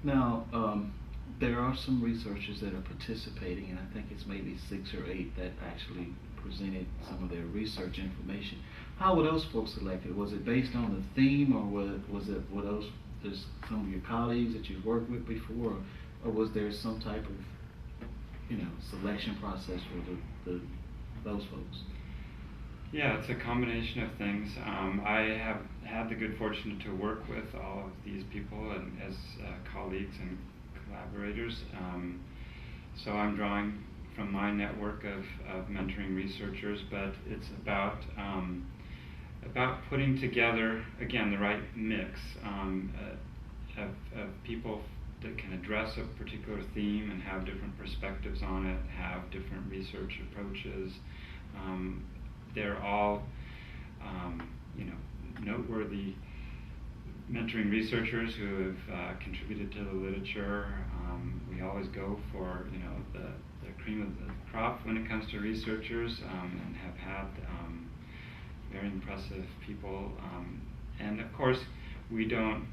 Now, there are some researchers that are participating, and I think it's maybe 6 or 8 that actually presented some of their research information. How were those folks selected? Was it based on the theme, or were those just some of your colleagues that you've worked with before, or was there some type of selection process for the those folks? Yeah, it's a combination of things. I have had the good fortune to work with all of these people and as colleagues and collaborators. So I'm drawing from my network of mentoring researchers, but it's about putting together, again, the right mix of people that can address a particular theme and have different perspectives on it, have different research approaches. They're all, noteworthy mentoring researchers who have contributed to the literature. We always go for, the cream of the crop when it comes to researchers, and have had very impressive people. And of course, we don't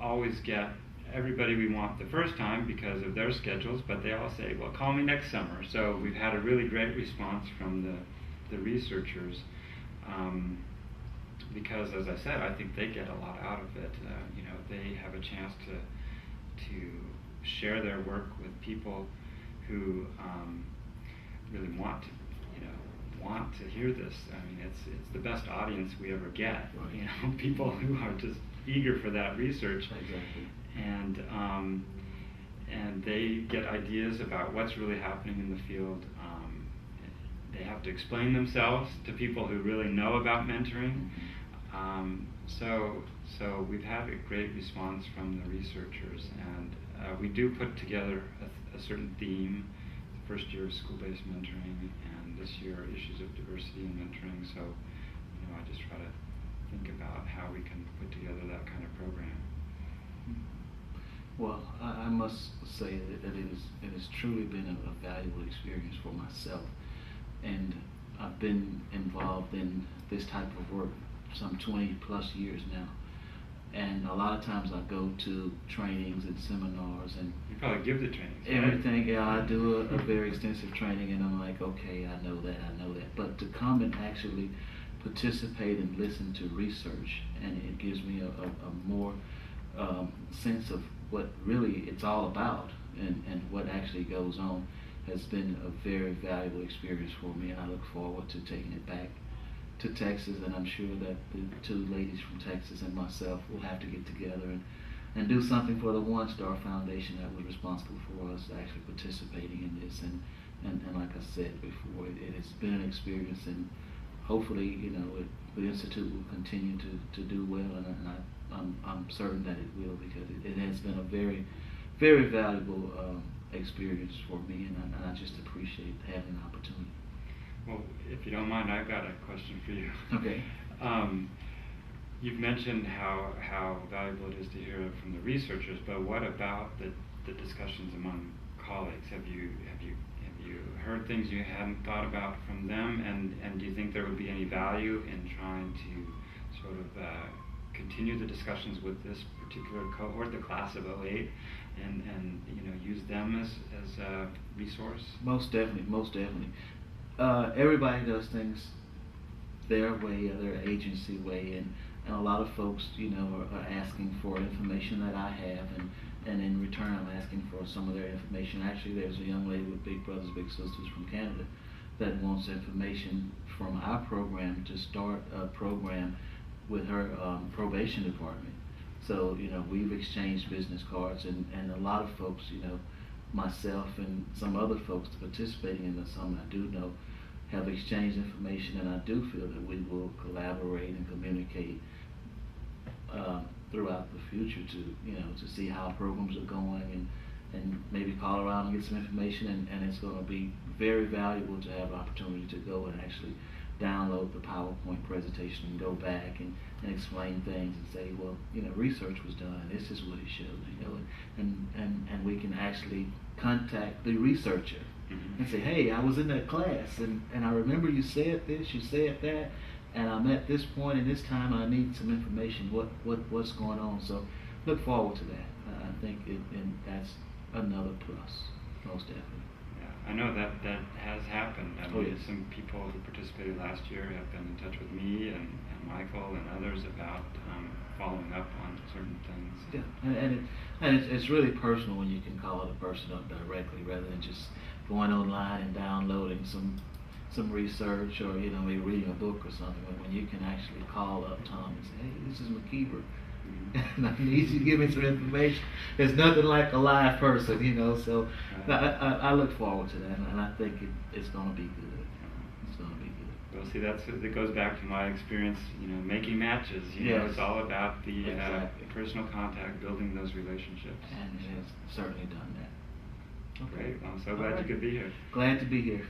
always get everybody we want the first time because of their schedules, but they all say, well, call me next summer. So we've had a really great response from the researchers, because, as I said, I think they get a lot out of it. They have a chance to share their work with people who really want to hear this. I mean, it's the best audience we ever get. Right. People who are just eager for that research. Exactly. And they get ideas about what's really happening in the field. They have to explain themselves to people who really know about mentoring. So we've had a great response from the researchers, and we do put together a certain theme. The first year is school-based mentoring, and this year issues of diversity in mentoring. So, I just try to think about how we can put together that kind of program. Well, I must say that it has truly been a valuable experience for myself, and I've been involved in this type of work some 20 plus years now, and a lot of times I go to trainings and seminars and you probably give the trainings, everything. Right? Yeah, I do a very extensive training, and I'm like, okay, I know that, but to come and actually participate and listen to research, and it gives me a more sense of what really it's all about, and what actually goes on, has been a very valuable experience for me, and I look forward to taking it back to Texas, and I'm sure that the 2 ladies from Texas and myself will have to get together and do something for the One Star Foundation that was responsible for us actually participating in this, and like I said before, it has been an experience, and hopefully, the Institute will continue to do well, and I'm certain that it will, because it has been a very, very valuable experience for me, and I just appreciate having the opportunity. Well, if you don't mind, I've got a question for you. Okay. You've mentioned how valuable it is to hear from the researchers, but what about the discussions among colleagues? Have you heard things you hadn't thought about from them, and do you think there would be any value in trying to sort of continue the discussions with this particular cohort, the class of '08, and use them as a resource? Most definitely. Everybody does things their way, or their agency way, and a lot of folks, are asking for information that I have, and in return I'm asking for some of their information. Actually, there's a young lady with Big Brothers Big Sisters from Canada that wants information from our program to start a program with her probation department. So, we've exchanged business cards, and a lot of folks, myself and some other folks participating in the summit I do know have exchanged information, and I do feel that we will collaborate and communicate throughout the future to see how programs are going, and maybe call around and get some information, and it's going to be very valuable to have the opportunity to go and actually download the PowerPoint presentation and go back and explain things and say, well, research was done, and this is what it shows, and we can actually contact the researcher and say, hey, I was in that class, and I remember you said this, you said that, and I'm at this point in this time, I need some information, what's going on. So look forward to that. I think and that's another plus, most definitely. Yeah, I know that has happened. I mean, Yes. some people who participated last year have been in touch with me and Michael and others about following up on certain things. Yeah, and it's really personal when you can call the person up directly rather than just going online and downloading some research or maybe reading a book or something. But when you can actually call up Tom and say, "Hey, this is McKeever, and I need you to give me some information." There's nothing like a live person, So I look forward to that, and I think it's going to be good. It's going to be good. Well, see, that goes back to my experience, making matches. Yes. It's all about the Exactly. personal contact, building those relationships. And it has certainly done that. Great. Well, I'm so All glad right. you could be here. Glad to be here.